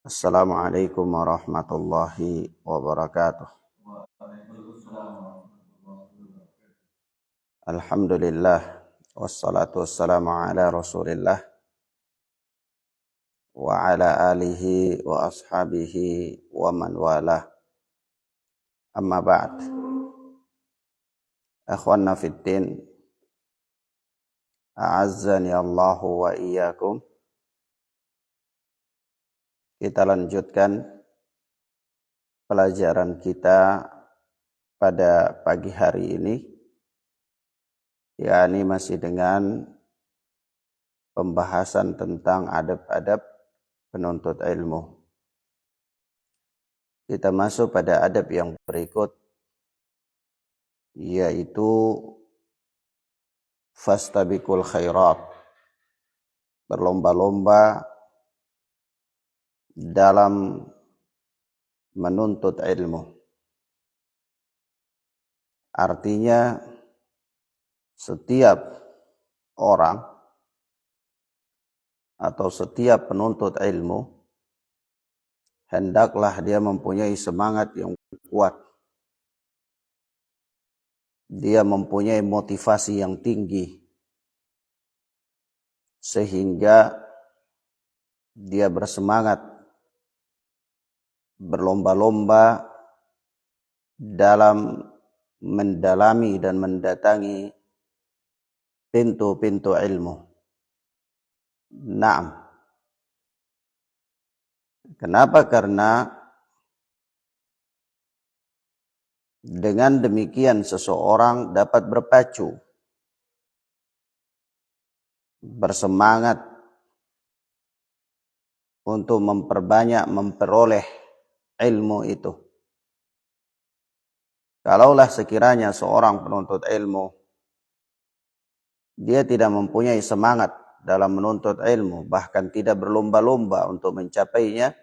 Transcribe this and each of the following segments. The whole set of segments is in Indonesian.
Assalamualaikum warahmatullahi wabarakatuh. Alhamdulillah wassalatu wassalamu ala Rasulillah wa ala alihi wa ashabihi wa man walah. Amma ba'd. Akhwanna fid din, a'azzani Allahu wa iyyakum. Kita lanjutkan pelajaran kita pada pagi hari ini, yakni masih dengan pembahasan tentang adab-adab penuntut ilmu. Kita masuk pada adab yang berikut, yaitu fastabiqul khairat, berlomba-lomba dalam menuntut ilmu. Artinya setiap orang atau setiap penuntut ilmu hendaklah dia mempunyai semangat yang kuat. Dia mempunyai motivasi yang tinggi sehingga dia bersemangat berlomba-lomba dalam mendalami dan mendatangi pintu-pintu ilmu. Naam. Kenapa? Karena dengan demikian seseorang dapat berpacu, bersemangat untuk memperoleh ilmu itu. Kalaulah sekiranya seorang penuntut ilmu dia tidak mempunyai semangat dalam menuntut ilmu, bahkan tidak berlomba-lomba untuk mencapainya,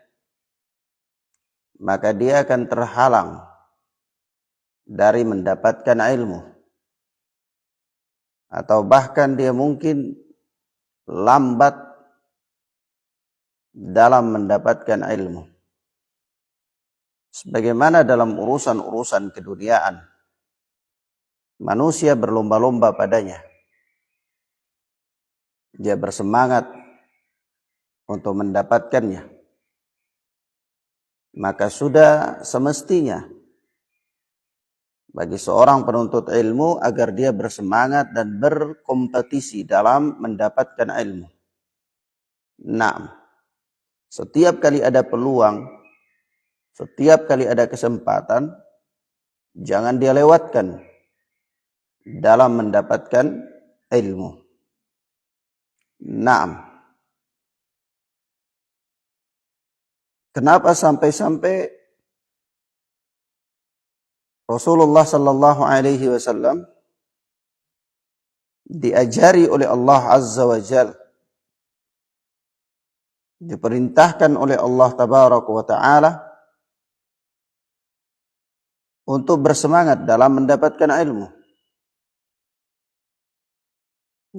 maka dia akan terhalang dari mendapatkan ilmu. Atau bahkan dia mungkin lambat dalam mendapatkan ilmu. Sebagaimana dalam urusan-urusan keduniaan, manusia berlomba-lomba padanya. Dia bersemangat untuk mendapatkannya. Maka sudah semestinya bagi seorang penuntut ilmu agar dia bersemangat dan berkompetisi dalam mendapatkan ilmu. Nah, setiap kali ada peluang, setiap kali ada kesempatan, jangan dia lewatkan dalam mendapatkan ilmu. Naam. Kenapa sampai-sampai Rasulullah sallallahu alaihi wasallam diajari oleh Allah Azza wa Jalla, diperintahkan oleh Allah Tabaraka wa Ta'ala untuk bersemangat dalam mendapatkan ilmu,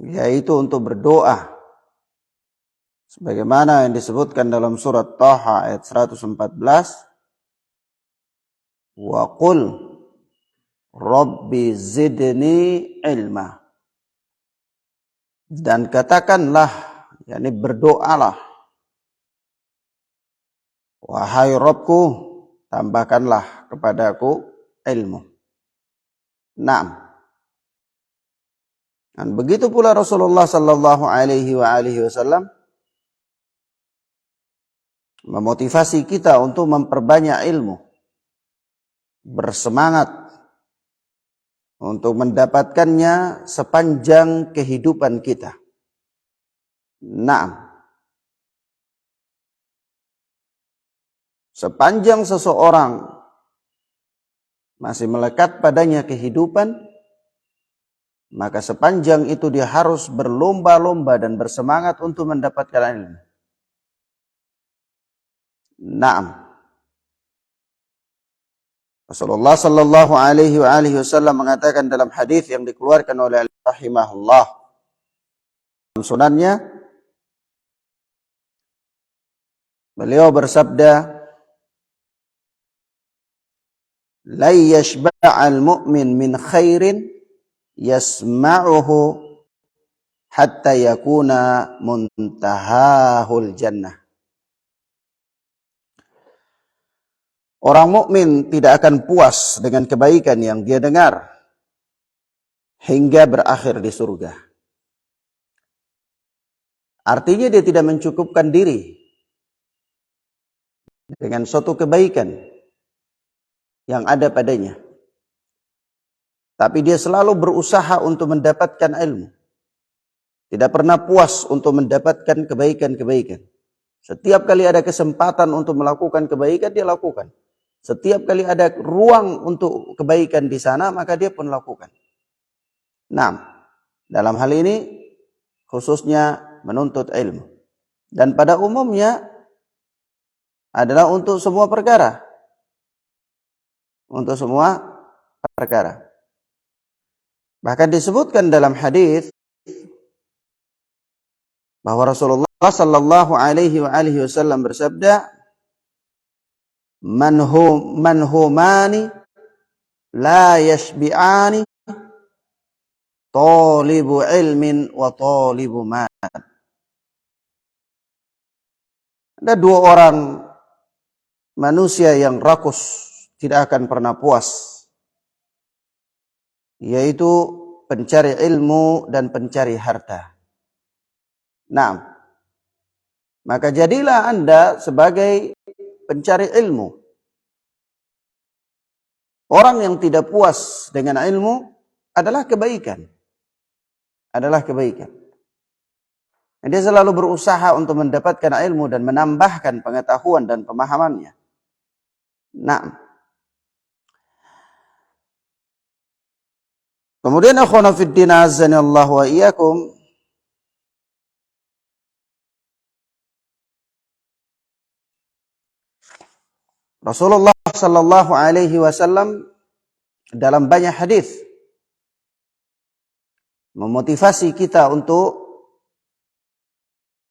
yaitu untuk berdoa sebagaimana yang disebutkan dalam surat Taha ayat 114, wa qul rabbi zidni ilma, dan katakanlah, yakni berdoalah, wahai Rabbku, tambahkanlah kepadaku ilmu. Naam. Dan begitu pula Rasulullah sallallahu alaihi wasallam memotivasi kita untuk memperbanyak ilmu, bersemangat untuk mendapatkannya sepanjang kehidupan kita. Naam. Sepanjang seseorang masih melekat padanya kehidupan, maka sepanjang itu dia harus berlomba-lomba dan bersemangat untuk mendapatkan ilmu. Naam. Rasulullah sallallahu alaihi wasallam mengatakan dalam hadis yang dikeluarkan oleh rahimahullah dalam sunannya, Beliau bersabda, "La yashba'al mu'min min khairin yasma'uhu hatta yakuna muntahahul jannah." Orang mukmin tidak akan puas dengan kebaikan yang dia dengar hingga berakhir di surga. Artinya dia tidak mencukupkan diri dengan suatu kebaikan yang ada padanya. Tapi dia selalu berusaha untuk mendapatkan ilmu. Tidak pernah puas untuk mendapatkan kebaikan-kebaikan. Setiap kali ada kesempatan untuk melakukan kebaikan, dia lakukan. Setiap kali ada ruang untuk kebaikan di sana, maka dia pun lakukan. Nah, dalam hal ini khususnya menuntut ilmu. Dan pada umumnya adalah untuk semua perkara. Untuk semua perkara. Bahkan disebutkan dalam hadis bahwa Rasulullah sallallahu alaihi wasallam bersabda, "Man humani la yashbi'ani, talibu ilmin wa talibu mal." Ada dua orang manusia yang rakus, tidak akan pernah puas, yaitu pencari ilmu dan pencari harta. Nah, maka jadilah Anda sebagai pencari ilmu. Orang yang tidak puas dengan ilmu adalah kebaikan. Adalah kebaikan. Dia selalu berusaha untuk mendapatkan ilmu dan menambahkan pengetahuan dan pemahamannya. Nah, kemudian akhwana fid din azani Allah wa iyyakum, Rasulullah sallallahu alaihi wasallam dalam banyak hadis memotivasi kita untuk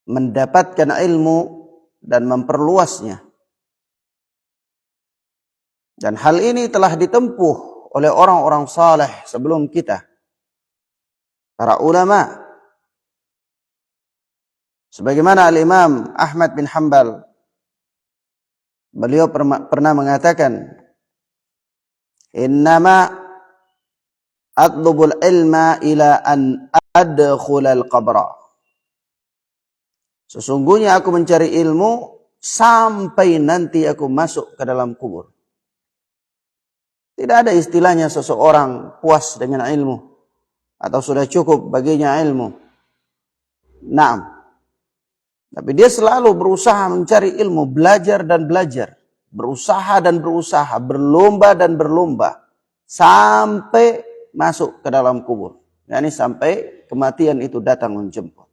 mendapatkan ilmu dan memperluasnya. Dan hal ini telah ditempuh oleh orang-orang saleh sebelum kita, para ulama. Sebagaimana Al-Imam Ahmad bin Hanbal, beliau pernah mengatakan, "Innama atlubul ilma ila an adkhulal qabra." Sesungguhnya aku mencari ilmu sampai nanti aku masuk ke dalam kubur. Tidak ada istilahnya seseorang puas dengan ilmu atau sudah cukup baginya ilmu. Naam. Tapi dia selalu berusaha mencari ilmu, belajar dan belajar, berusaha dan berusaha, berlomba dan berlomba sampai masuk ke dalam kubur. Yani sampai kematian itu datang menjemput.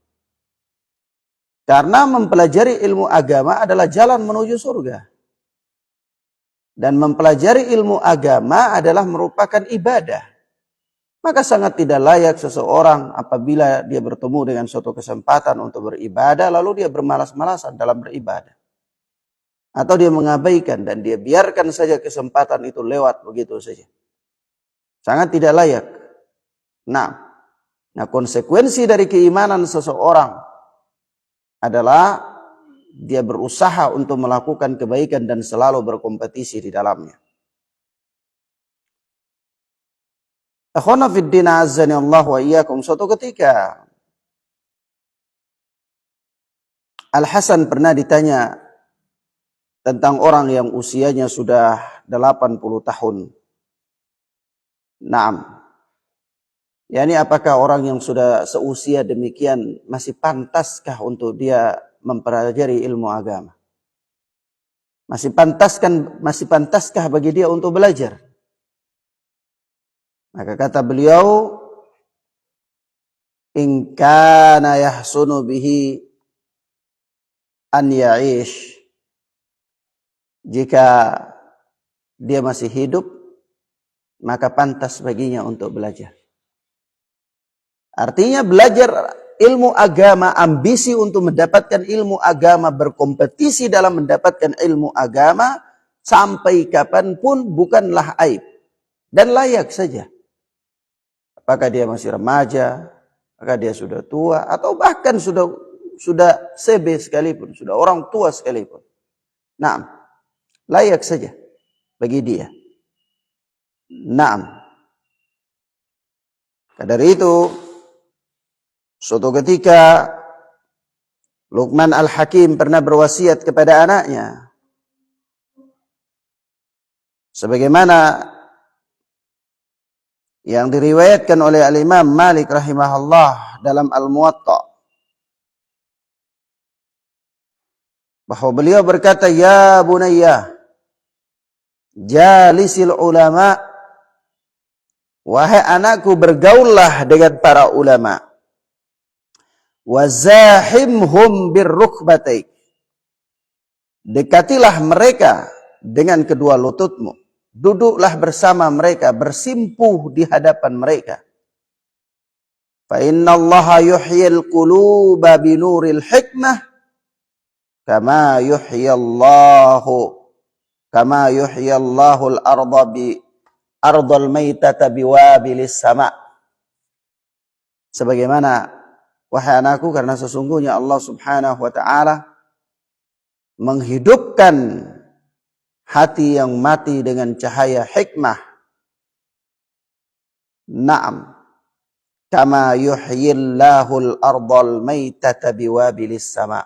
Karena mempelajari ilmu agama adalah jalan menuju surga. Dan mempelajari ilmu agama adalah merupakan ibadah. Maka sangat tidak layak seseorang apabila dia bertemu dengan suatu kesempatan untuk beribadah, lalu dia bermalas-malasan dalam beribadah. Atau dia mengabaikan dan dia biarkan saja kesempatan itu lewat begitu saja. Sangat tidak layak. Nah konsekuensi dari keimanan seseorang adalah dia berusaha untuk melakukan kebaikan dan selalu berkompetisi di dalamnya. Akhwana fid din azani Allah wa iyyakum, suatu ketika Al-Hasan pernah ditanya tentang orang yang usianya sudah 80 tahun. Naam. Yani apakah orang yang sudah seusia demikian masih pantaskah untuk dia mempelajari ilmu agama? Masih pantaskah bagi dia untuk belajar? Maka kata beliau, "In kana yahsunu bihi an ya'ish." Jika dia masih hidup, maka pantas baginya untuk belajar. Artinya belajar ilmu agama, ambisi untuk mendapatkan ilmu agama, berkompetisi dalam mendapatkan ilmu agama, sampai kapanpun bukanlah aib. Dan layak saja. Apakah dia masih remaja, apakah dia sudah tua, atau bahkan sudah sebe sekalipun, sudah orang tua sekalipun. Naam, layak saja bagi dia. Naam. Dari itu, suatu ketika Luqman Al-Hakim pernah berwasiat kepada anaknya, sebagaimana yang diriwayatkan oleh Al-Imam Malik rahimahullah dalam Al-Muwatta, bahwa beliau berkata, ya bunayya, jalisil ulama, wahai anakku, bergaullah dengan para ulama, wazahimhum birrukbataik, dekatilah mereka dengan kedua lututmu, duduklah bersama mereka, bersimpuh di hadapan mereka. Fa innallaha yuhyil quluba binuril hikmah kama yuhyallahu al-arda bi ardal maitata biwabilis sama. Sebagaimana, wahai anakku, karena sesungguhnya Allah Subhanahu wa taala menghidupkan hati yang mati dengan cahaya hikmah. Naam. Kama yuhyillahul ardal maitata biwabilis sama.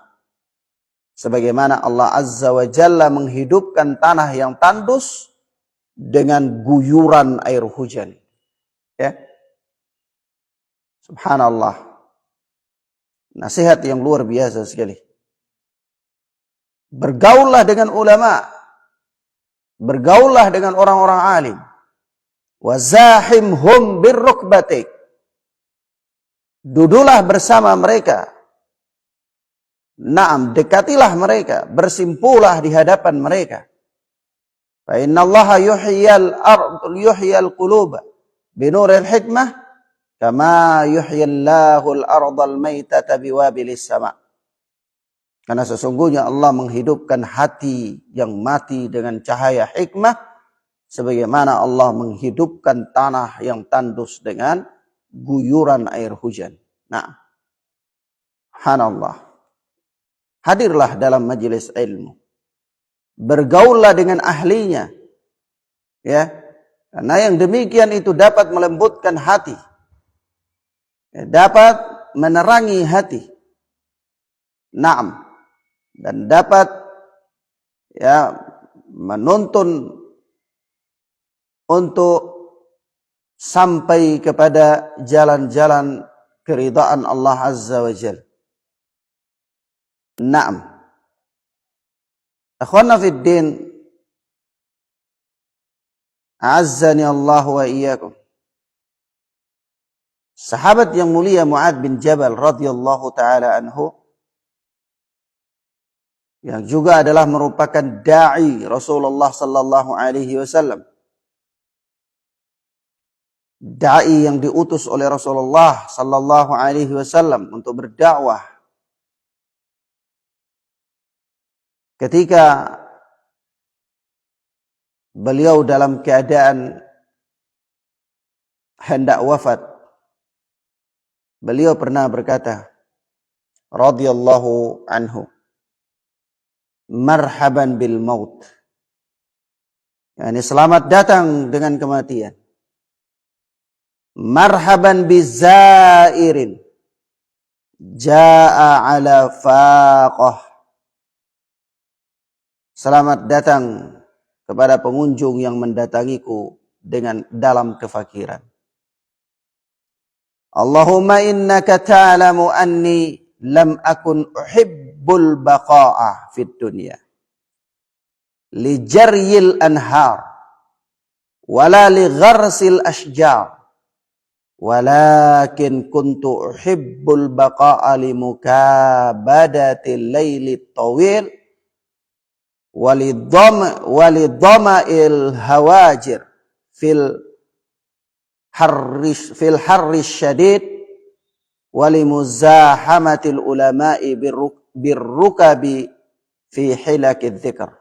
Sebagaimana Allah Azza wa Jalla menghidupkan tanah yang tandus dengan guyuran air hujan. Ya. Subhanallah. Nasihat yang luar biasa sekali. Bergaullah dengan ulama. Bergaullah dengan orang-orang alim. Wazahimhum birrukbatik. Duduklah bersama mereka. Naam, dekatilah mereka, bersimpuhlah di hadapan mereka. Fa innallaha yuhyal quluba binuril hikmah kama yuhyallahul ardal maitata biwabilis sama. Karena sesungguhnya Allah menghidupkan hati yang mati dengan cahaya hikmah, sebagaimana Allah menghidupkan tanah yang tandus dengan guyuran air hujan. Nah, subhanallah. Hadirlah dalam majelis ilmu. Bergaullah dengan ahlinya. Ya. Karena yang demikian itu dapat melembutkan hati. Ya, dapat menerangi hati. Naam. Dan dapat ya menuntun untuk sampai kepada jalan-jalan keridhaan Allah Azza wa Jalla. Naam. Akhwana fid din, a'azzani Allah wa iyyakum. Sahabat yang mulia Mu'adz bin Jabal radhiyallahu taala anhu, yang juga adalah merupakan da'i Rasulullah sallallahu alaihi wasallam. Da'i yang diutus oleh Rasulullah sallallahu alaihi wasallam untuk berdakwah. Ketika beliau dalam keadaan hendak wafat, beliau pernah berkata radhiyallahu anhu, marhaban bil maut, yakni selamat datang dengan kematian. Marhaban bizairin jaa ala faqah, selamat datang kepada pengunjung yang mendatangiku dengan dalam kefakiran. Allahumma innaka ta'lamu anni lam akun uhibbul baqa'a fid dunya li jaryil anhar wala li gharsil ashjar walakin kuntu uhibbul baqa'a li mukabadatil laili tawil walidhama'il hawajir fil harrish syadid walimuzahamatil ulama'i birrukabi fi hilakidz dzikr.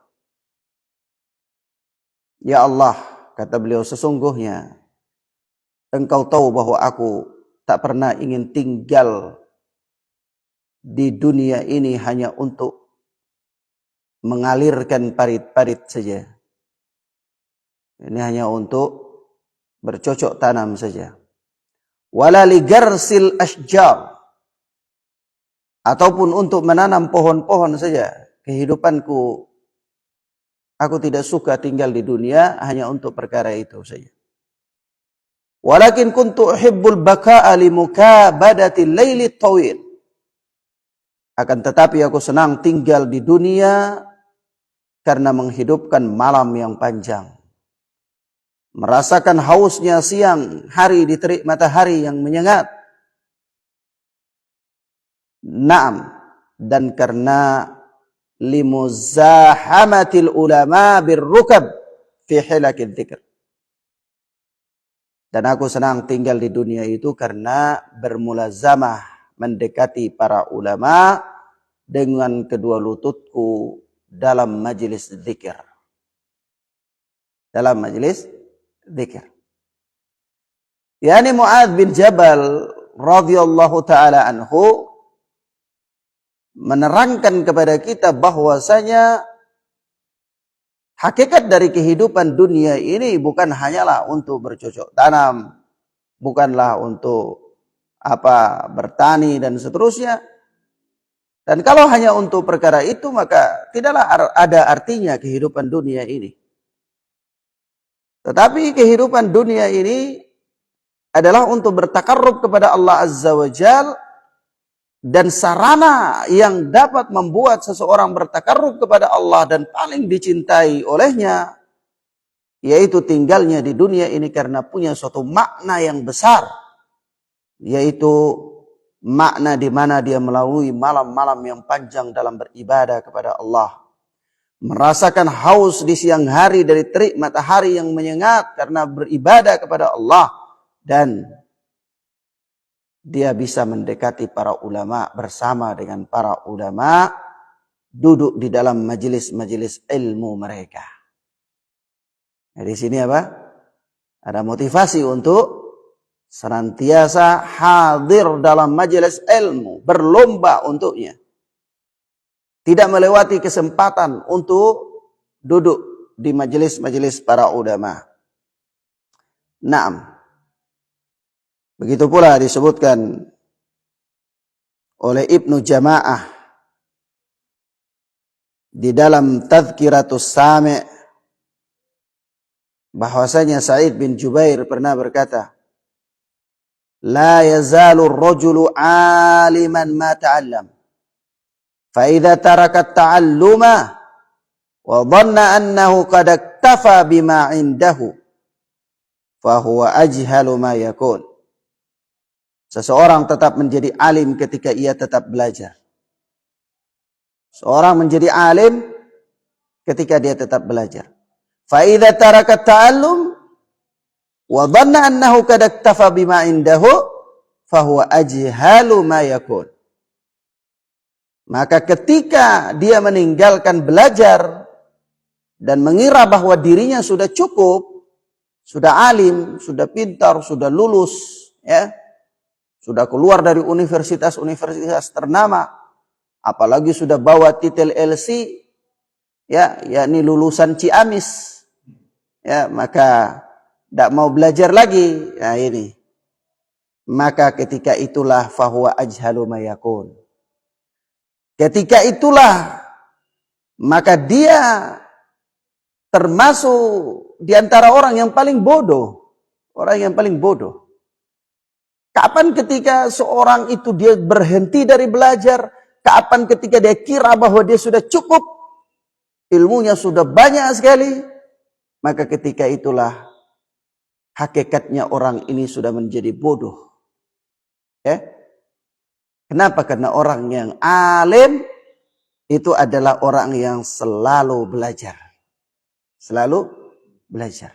Ya Allah, kata beliau, sesungguhnya Engkau tahu bahwa aku tak pernah ingin tinggal di dunia ini hanya untuk mengalirkan parit-parit saja. Ini hanya untuk bercocok tanam saja. Wala ligarsil asjar, ataupun untuk menanam pohon-pohon saja. Kehidupanku, aku tidak suka tinggal di dunia hanya untuk perkara itu saja. Walakin kuntu uhibbul baka'a li mukabadati laili tawil. Akan tetapi aku senang tinggal di dunia karena menghidupkan malam yang panjang. Merasakan hausnya siang hari di terik matahari yang menyengat. Naam, dan karena limuzahamatil ulama birrukab fi hilakidz dzikr. Dan aku senang tinggal di dunia itu karena bermulazamah mendekati para ulama dengan kedua lututku dalam majelis zikir. Dalam majelis zikir. Yani Mu'adz bin Jabal radhiyallahu taala anhu menerangkan kepada kita bahwasanya hakikat dari kehidupan dunia ini bukan hanyalah untuk bercocok tanam, bukanlah untuk bertani dan seterusnya. Dan kalau hanya untuk perkara itu, maka tidaklah ada artinya kehidupan dunia ini. Tetapi kehidupan dunia ini adalah untuk bertakarrub kepada Allah Azza wa Jalla, dan sarana yang dapat membuat seseorang bertakarrub kepada Allah dan paling dicintai olehnya, yaitu tinggalnya di dunia ini karena punya suatu makna yang besar, yaitu makna di mana dia melalui malam-malam yang panjang dalam beribadah kepada Allah, merasakan haus di siang hari dari terik matahari yang menyengat karena beribadah kepada Allah, dan dia bisa mendekati para ulama, bersama dengan para ulama, duduk di dalam majelis-majelis ilmu mereka. Nah, di sini apa? Ada motivasi untuk senantiasa hadir dalam majelis ilmu, berlomba untuknya. Tidak melewati kesempatan untuk duduk di majelis-majelis para ulama. Naam. Begitu pula disebutkan oleh Ibnu Jama'ah di dalam Tadhkiratus Sami' bahwasanya Sa'id bin Jubair pernah berkata, "La yazalu ar-rajulu 'aliman ma ta'allam, fa idza taraka at-ta'alluma wa dhanna annahu qad iktafa bima 'indahu, fa huwa ajhalu ma yakun." Seseorang tetap menjadi alim ketika ia tetap belajar. Seorang menjadi alim ketika dia tetap belajar. Fa idza taraka ta'allum wa dhanna annahu qad iktafa bima indahu fa huwa ajhalu ma yakun. Maka ketika dia meninggalkan belajar dan mengira bahwa dirinya sudah cukup, sudah alim, sudah pintar, sudah lulus, ya, sudah keluar dari universitas-universitas ternama, apalagi sudah bawa titel LC, ya, yakni lulusan Ciamis, ya, maka tidak mau belajar lagi. Nah ini, maka ketika itulah fahuwa ajhalu ma yakun. Ketika itulah maka dia termasuk di antara orang yang paling bodoh, orang yang paling bodoh. Kapan ketika seorang itu dia berhenti dari belajar? Kapan ketika dia kira bahwa dia sudah cukup, ilmunya sudah banyak sekali? Maka ketika itulah hakikatnya orang ini sudah menjadi bodoh. Ya? Kenapa? Karena orang yang alim itu adalah orang yang selalu belajar. Selalu belajar.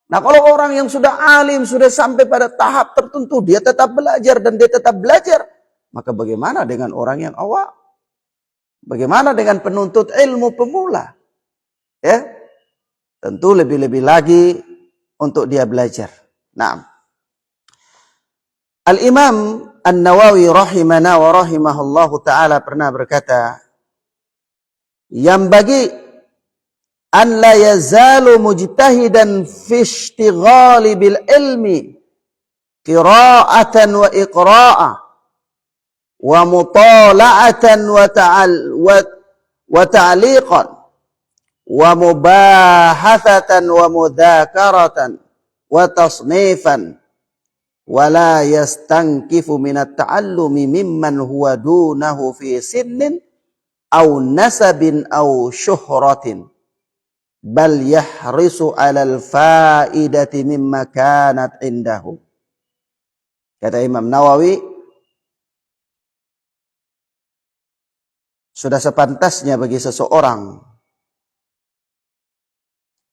Nah, kalau orang yang sudah alim, sudah sampai pada tahap tertentu, dia tetap belajar dan dia tetap belajar, maka bagaimana dengan orang yang awam? Bagaimana dengan penuntut ilmu pemula? Ya, tentu lebih-lebih lagi untuk dia belajar. Nah, Al-Imam An-Nawawi rahimana wa rahimahullahu ta'ala pernah berkata, yang bagi an la yazalu mujtahidan fi ishtighali bil ilmi qira'atan wa iqra'a wa mutala'atan wa ta'liqan wa mubahathatan wa mudzakaratan wa tasnifan wa la yastankifu min at-ta'allumi mimman huwa dunahu fi sinnin aw nasabin aw syuhratin bal yahrisu 'alal faidati mimma kanat indahu. Kata Imam Nawawi, sudah sepantasnya bagi seseorang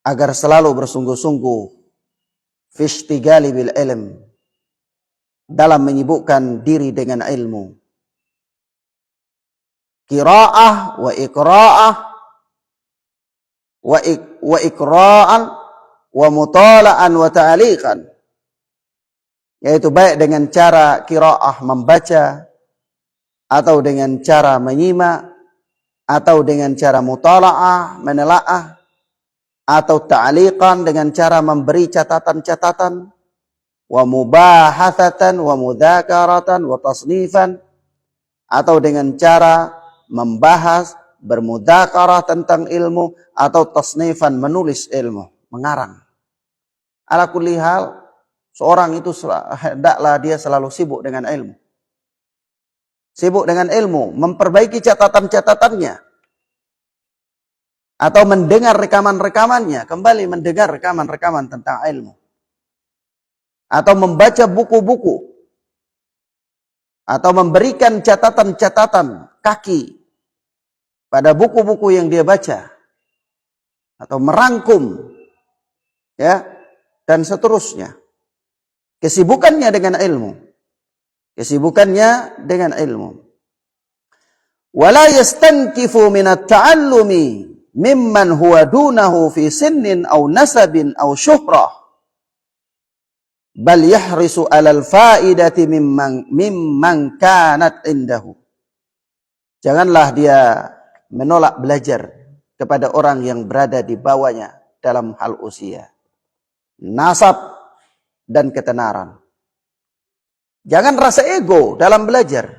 agar selalu bersungguh-sungguh fi ishtigali bil ilm, dalam menyibukkan diri dengan ilmu. Qiraah wa iqra'ah wa iqra'an wa mutala'an wa ta'liqan, yaitu baik dengan cara qiraah membaca, atau dengan cara menyimak, atau dengan cara mutala'ah menelaah, atau ta'liqan dengan cara memberi catatan-catatan, wa mubahathatan wa mudzakaratan wa tasnifan, atau dengan cara membahas, bermudzakarah tentang ilmu, atau tasnifan menulis ilmu, mengarang. Ala kulli hal, seorang itu hendaklah dia selalu sibuk dengan ilmu. Sibuk dengan ilmu, memperbaiki catatan-catatannya, atau mendengar rekaman-rekamannya, kembali mendengar rekaman-rekaman tentang ilmu, atau membaca buku-buku, atau memberikan catatan-catatan kaki pada buku-buku yang dia baca, atau merangkum, ya, dan seterusnya. Kesibukannya dengan ilmu. Kesibukannya dengan ilmu. Wala yastankifu min at-ta'allumi mimman huwa dunahu fi sinnin aw nasabin aw syuhrah, bal yahrisu 'alal faidati mimman kanat indahu. Janganlah dia menolak belajar kepada orang yang berada di bawahnya dalam hal usia, nasab, dan ketenaran. Jangan rasa ego dalam belajar.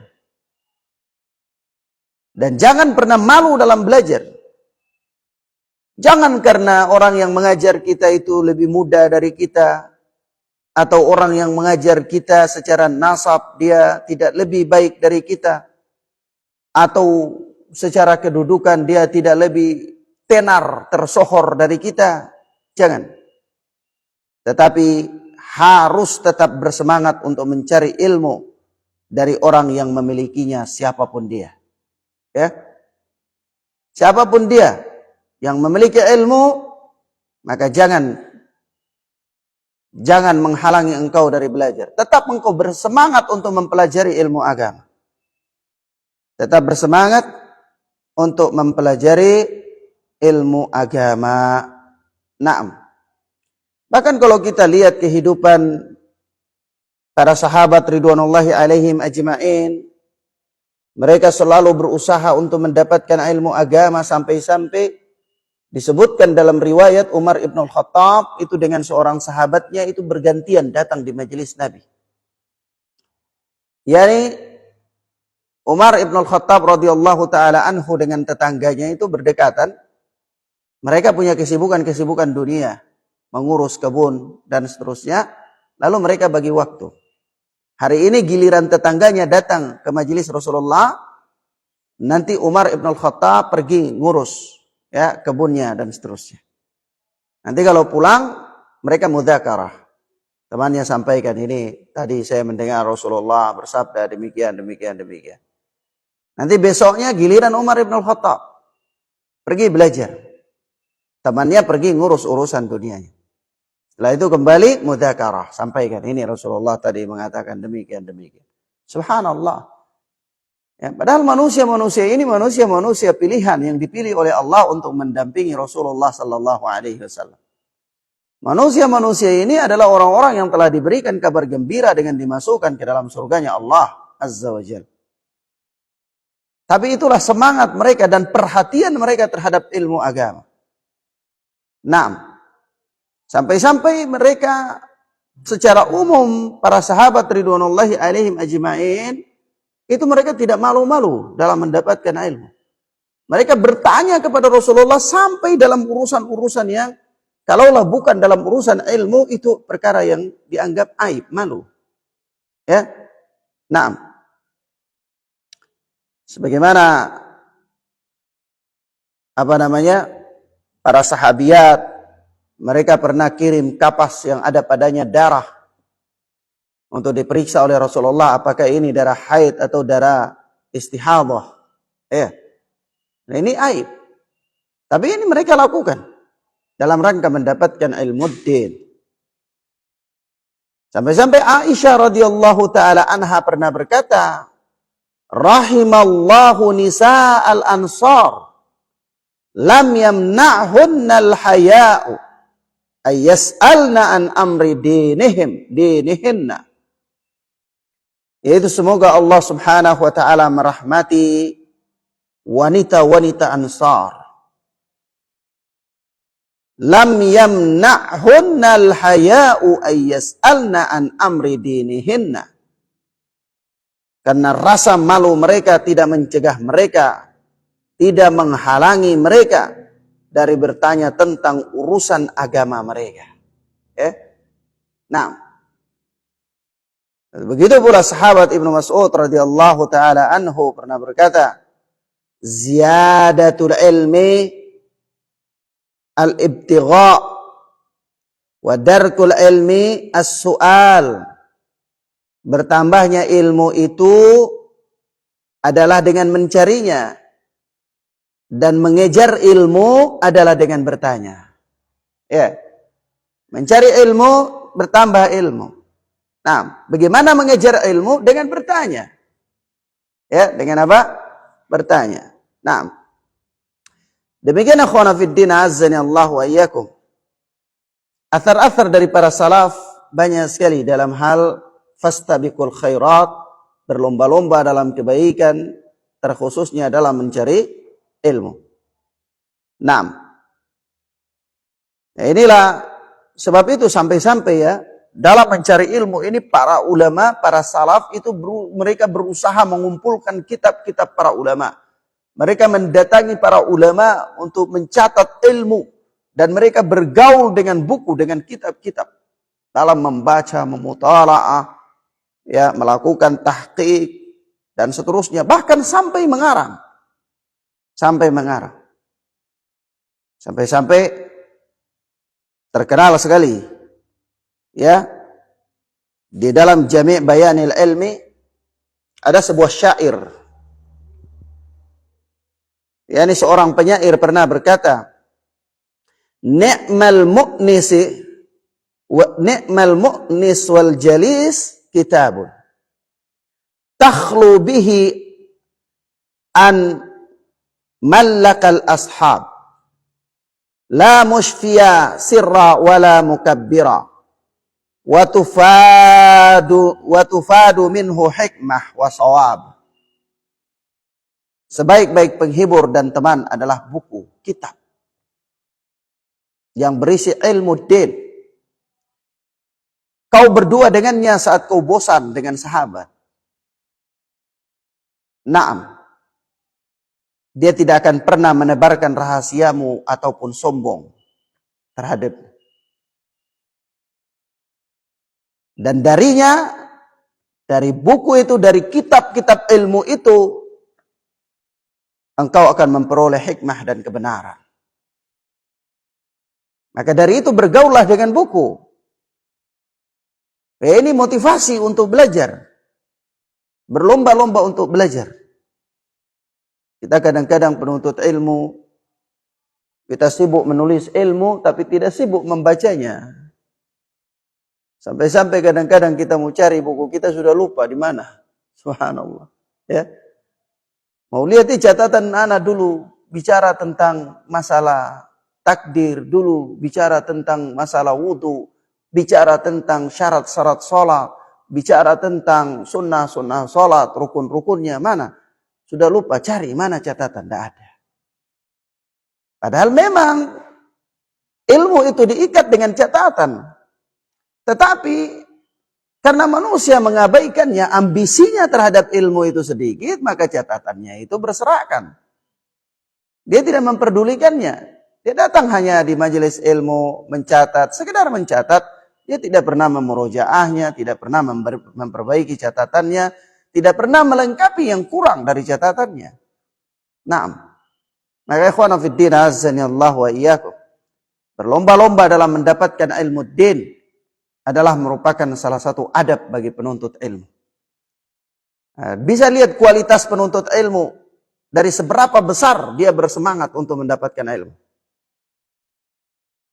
Dan jangan pernah malu dalam belajar. Jangan karena orang yang mengajar kita itu lebih muda dari kita, atau orang yang mengajar kita secara nasab dia tidak lebih baik dari kita, atau secara kedudukan dia tidak lebih tenar, tersohor dari kita. Jangan. Tetapi harus tetap bersemangat untuk mencari ilmu dari orang yang memilikinya, siapapun dia. Ya. Siapapun dia yang memiliki ilmu, maka jangan menghalangi engkau dari belajar. Tetap engkau bersemangat untuk mempelajari ilmu agama. Tetap bersemangat untuk mempelajari ilmu agama. Naam. Bahkan kalau kita lihat kehidupan para sahabat ridwanullahi alaihim ajma'in, mereka selalu berusaha untuk mendapatkan ilmu agama, sampai-sampai disebutkan dalam riwayat Umar ibn al-Khattab itu dengan seorang sahabatnya itu bergantian datang di majelis Nabi. Yani Umar ibn al-Khattab radhiyallahu ta'ala anhu dengan tetangganya itu berdekatan. Mereka punya kesibukan-kesibukan dunia, mengurus kebun dan seterusnya. Lalu mereka bagi waktu. Hari ini giliran tetangganya datang ke majelis Rasulullah. Nanti Umar ibn al-Khattab pergi ngurus, ya, kebunnya dan seterusnya. Nanti kalau pulang mereka mudzakarah. Temannya sampaikan, ini tadi saya mendengar Rasulullah bersabda demikian, demikian, demikian. Nanti besoknya giliran Umar ibn al-Khattab pergi belajar. Temannya pergi ngurus urusan dunianya. Setelah itu kembali mudzakarah, sampaikan ini Rasulullah tadi mengatakan demikian. Subhanallah. Ya, padahal manusia-manusia ini manusia-manusia pilihan yang dipilih oleh Allah untuk mendampingi Rasulullah sallallahu alaihi wasallam. Manusia-manusia ini adalah orang-orang yang telah diberikan kabar gembira dengan dimasukkan ke dalam surganya Allah Azza wa Jalla. Tapi itulah semangat mereka dan perhatian mereka terhadap ilmu agama. Nah, sampai-sampai mereka secara umum para sahabat ridwanullahi alaihim ajma'in itu mereka tidak malu-malu dalam mendapatkan ilmu. Mereka bertanya kepada Rasulullah sampai dalam urusan-urusan yang kalaulah bukan dalam urusan ilmu itu perkara yang dianggap aib, malu. Ya. Naam. Sebagaimana para sahabiat mereka pernah kirim kapas yang ada padanya darah untuk diperiksa oleh Rasulullah apakah ini darah haid atau darah istihadah. Ya. Nah, ini aib. Tapi ini mereka lakukan dalam rangka mendapatkan ilmu din. Sampai-sampai Aisyah radhiyallahu taala anha pernah berkata, rahimallahu nisa'al ansar lam yamna'hunnal haya'u ay yas'alna an amri dinihinna. Yaitu semoga Allah Subhanahu wa taala merahmati wanita-wanita Ansar. Lam yamna'hunnal haya'u ay yas'alna an amri dinihinna. Karena rasa malu mereka tidak mencegah mereka, tidak menghalangi mereka dari bertanya tentang urusan agama mereka. Nah, begitu pula sahabat Ibnu Mas'ud radhiyallahu taala anhu pernah berkata, ziyadatul ilmi al-ibtigha wa darkul ilmi as-su'al. Bertambahnya ilmu itu adalah dengan mencarinya, dan mengejar ilmu adalah dengan bertanya. Ya. Mencari ilmu, bertambah ilmu. Nah, bagaimana mengejar ilmu? Dengan bertanya. Ya, dengan apa? Bertanya. Nah, demikian akhwana fiddin azzani Allah wa iyyakum. Athar-athar dari para salaf banyak sekali dalam hal fastabiqul khairat, berlomba-lomba dalam kebaikan, terkhususnya dalam mencari ilmu. Nah, inilah sebab itu sampai-sampai ya, dalam mencari ilmu ini para ulama, para salaf itu mereka berusaha mengumpulkan kitab-kitab para ulama. Mereka mendatangi para ulama untuk mencatat ilmu, dan mereka bergaul dengan buku, dengan kitab-kitab dalam membaca, memutalaah, ya, melakukan tahqiq dan seterusnya, bahkan sampai mengarang. Sampai-sampai terkenal sekali ya, di dalam Jami' Bayanil Ilmi ada sebuah syair. Ya, ini seorang penyair pernah berkata, ni'mal mu'nis wal jalis kitabun takhlu bihi an mallakal ashab la mushfiya sirra wala mukabbira wa tufadu minhu hikmah wa sawab. Sebaik-baik penghibur dan teman adalah buku, kitab yang berisi ilmu din. Kau berdua dengannya saat kau bosan dengan sahabat. Naam, dia tidak akan pernah menebarkan rahasiamu ataupun sombong terhadapmu. Dan darinya, dari buku itu, dari kitab-kitab ilmu itu, engkau akan memperoleh hikmah dan kebenaran. Maka dari itu bergaullah dengan buku. Ini motivasi untuk belajar. Berlomba-lomba untuk belajar. Kita kadang-kadang penuntut ilmu, kita sibuk menulis ilmu tapi tidak sibuk membacanya. Sampai-sampai kadang-kadang kita mau cari buku kita sudah lupa di mana. Subhanallah. Ya. Mau lihat catatan anak dulu bicara tentang masalah takdir, dulu bicara tentang masalah wudu, bicara tentang syarat-syarat sholat, bicara tentang sunnah-sunnah sholat, rukun-rukunnya mana. Sudah lupa, cari mana catatan, tidak ada. Padahal memang ilmu itu diikat dengan catatan. Tetapi karena manusia mengabaikannya, ambisinya terhadap ilmu itu sedikit, maka catatannya itu berserakan. Dia tidak memperdulikannya. Dia datang hanya di majelis ilmu, mencatat, sekedar mencatat. Dia tidak pernah memurojaahnya, tidak pernah memperbaiki catatannya, tidak pernah melengkapi yang kurang dari catatannya. Naam. Maka ikhwana fiddin azani Allah wa iyyakum. Berlomba-lomba dalam mendapatkan ilmu din adalah merupakan salah satu adab bagi penuntut ilmu. Bisa lihat kualitas penuntut ilmu dari seberapa besar dia bersemangat untuk mendapatkan ilmu.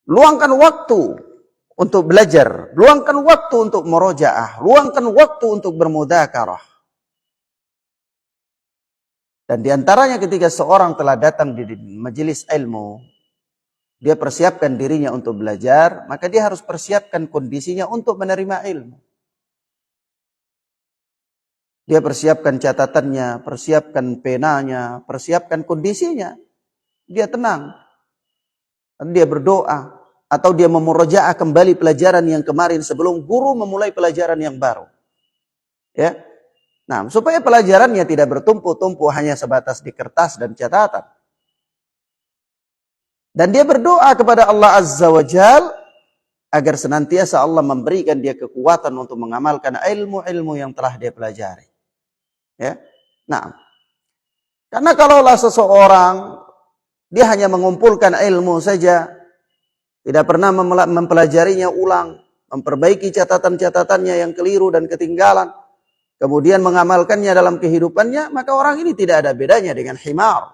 Luangkan waktu untuk belajar, luangkan waktu untuk murojaah, luangkan waktu untuk bermudzakarah. Dan diantaranya ketika seorang telah datang di majelis ilmu, dia persiapkan dirinya untuk belajar, maka dia harus persiapkan kondisinya untuk menerima ilmu. Dia persiapkan catatannya, persiapkan penanya, persiapkan kondisinya. Dia tenang. Dia berdoa. Atau dia memurojaah kembali pelajaran yang kemarin sebelum guru memulai pelajaran yang baru. Ya. Nah, supaya pelajarannya tidak bertumpu-tumpu hanya sebatas di kertas dan catatan. Dan dia berdoa kepada Allah Azza wa Jal agar senantiasa Allah memberikan dia kekuatan untuk mengamalkan ilmu-ilmu yang telah dia pelajari. Ya. Nah, karena kalaulah seseorang dia hanya mengumpulkan ilmu saja, tidak pernah mempelajarinya ulang, memperbaiki catatan-catatannya yang keliru dan ketinggalan, kemudian mengamalkannya dalam kehidupannya, maka orang ini tidak ada bedanya dengan himar.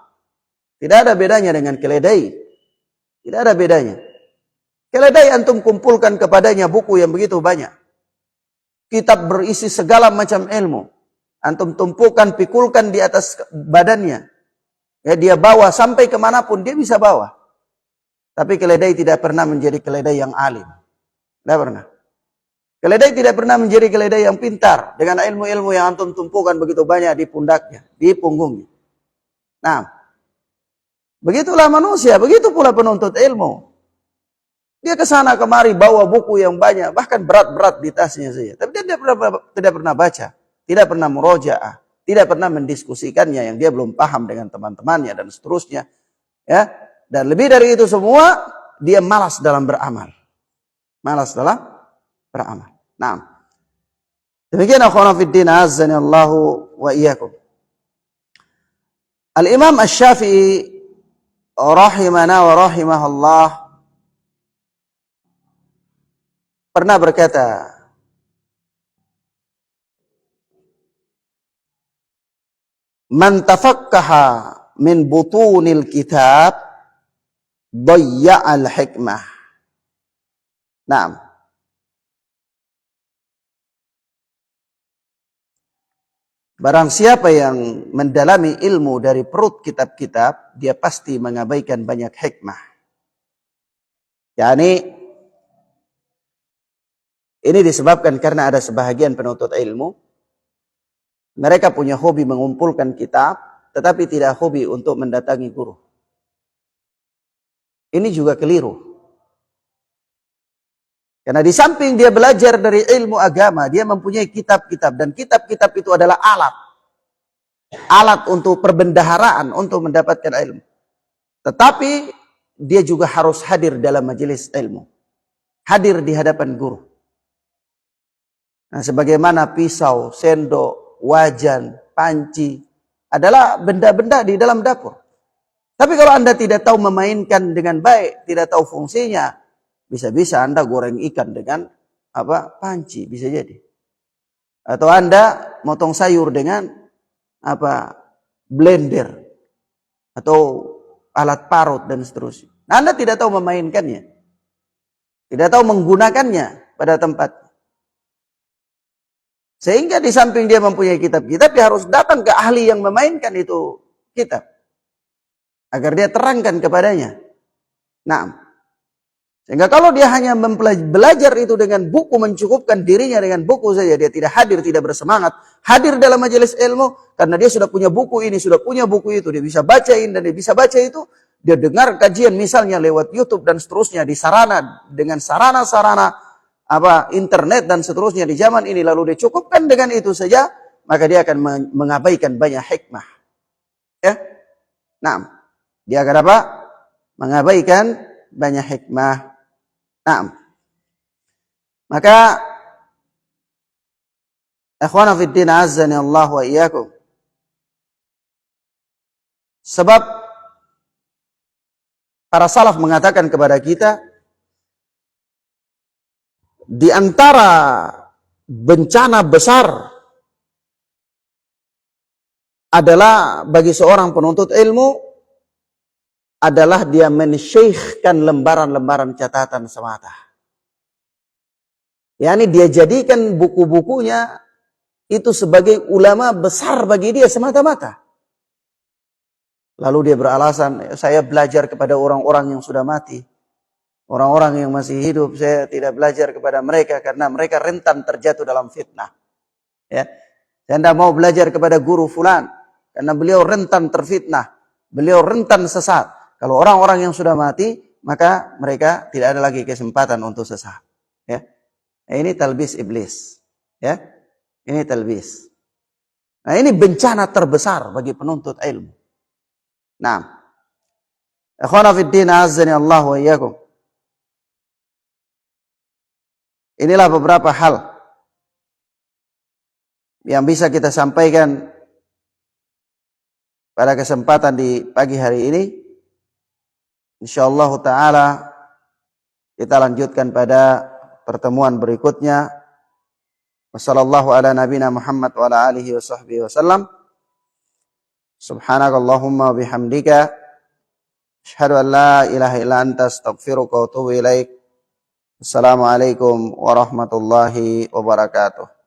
Tidak ada bedanya dengan keledai. Tidak ada bedanya. Keledai antum kumpulkan kepadanya buku yang begitu banyak. Kitab berisi segala macam ilmu. Antum tumpukan, pikulkan di atas badannya. Ya, dia bawa sampai kemanapun dia bisa bawa. Tapi keledai tidak pernah menjadi keledai yang alim. Tidak pernah. Keledai tidak pernah menjadi keledai yang pintar. Dengan ilmu-ilmu yang antum tumpukan begitu banyak di pundaknya, di punggungnya. Nah, begitulah manusia, begitu pula penuntut ilmu. Dia ke sana kemari bawa buku yang banyak, bahkan berat-berat di tasnya saja. Tapi dia tidak pernah baca, tidak pernah murojaah, tidak pernah mendiskusikannya yang dia belum paham dengan teman-temannya dan seterusnya. Ya, dan lebih dari itu semua, dia malas dalam beramal. Malas dalam beramal. Nah, demikian akhwana fiddin azani Allahu wa iyyakum. Al-Imam Asy-Syafi'i rahimana wa rahimahullah pernah berkata, man tafakkaha min butunil kitab dayya'al hikmah. Naam. Barang siapa yang mendalami ilmu dari perut kitab-kitab, dia pasti mengabaikan banyak hikmah. Yani, ini disebabkan karena ada sebahagian penuntut ilmu, mereka punya hobi mengumpulkan kitab, tetapi tidak hobi untuk mendatangi guru. Ini juga keliru. Karena di samping dia belajar dari ilmu agama, dia mempunyai kitab-kitab. Dan kitab-kitab itu adalah alat. Alat untuk perbendaharaan, untuk mendapatkan ilmu. Tetapi dia juga harus hadir dalam majelis ilmu. Hadir di hadapan guru. Nah, sebagaimana pisau, sendok, wajan, panci, adalah benda-benda di dalam dapur. Tapi kalau Anda tidak tahu memainkan dengan baik, tidak tahu fungsinya, bisa-bisa Anda goreng ikan dengan panci, bisa jadi. Atau Anda motong sayur dengan blender atau alat parut dan seterusnya. Nah, Anda tidak tahu memainkannya. Tidak tahu menggunakannya pada tempat. Sehingga di samping dia mempunyai kitab-kitab, dia harus datang ke ahli yang memainkan itu kitab. Agar dia terangkan kepadanya. Nah, sehingga kalau dia hanya belajar itu dengan buku, mencukupkan dirinya dengan buku saja, dia tidak hadir, tidak bersemangat, hadir dalam majelis ilmu, karena dia sudah punya buku ini, sudah punya buku itu, dia bisa bacain dan dia bisa baca itu, dia dengar kajian misalnya lewat YouTube dan seterusnya, di sarana, dengan sarana-sarana internet dan seterusnya di zaman ini, lalu dia cukupkan dengan itu saja, maka dia akan mengabaikan banyak hikmah. Ya, nah, dia akan apa? Mengabaikan banyak hikmah. Nah, maka ikhwana fiddin azzani Allah wa iyyakum, sebab para salaf mengatakan kepada kita, di antara bencana besar adalah bagi seorang penuntut ilmu adalah dia mensyekhkan lembaran-lembaran catatan semata. Yani dia jadikan buku-bukunya itu sebagai ulama besar bagi dia semata-mata. Lalu dia beralasan, saya belajar kepada orang-orang yang sudah mati. Orang-orang yang masih hidup, saya tidak belajar kepada mereka karena mereka rentan terjatuh dalam fitnah. Ya, saya tidak mau belajar kepada guru fulan karena beliau rentan terfitnah, beliau rentan sesat. Kalau orang-orang yang sudah mati, maka mereka tidak ada lagi kesempatan untuk sesat. Ya, ini talbis iblis. Ya, ini talbis. Nah, ini bencana terbesar bagi penuntut ilmu. Nah, ikhwana fiddin azzani Allah wa iyyakum. Inilah beberapa hal yang bisa kita sampaikan pada kesempatan di pagi hari ini. Insyaallah ta'ala kita lanjutkan pada pertemuan berikutnya. Wassallallahu ala nabina Muhammad wa ala alihi wa sahbihi wasallam. Subhanakallahumma bihamdika asyhadu an la ilaha illa anta astaghfiruka wa atubu ilaik. Assalamualaikum warahmatullahi wabarakatuh.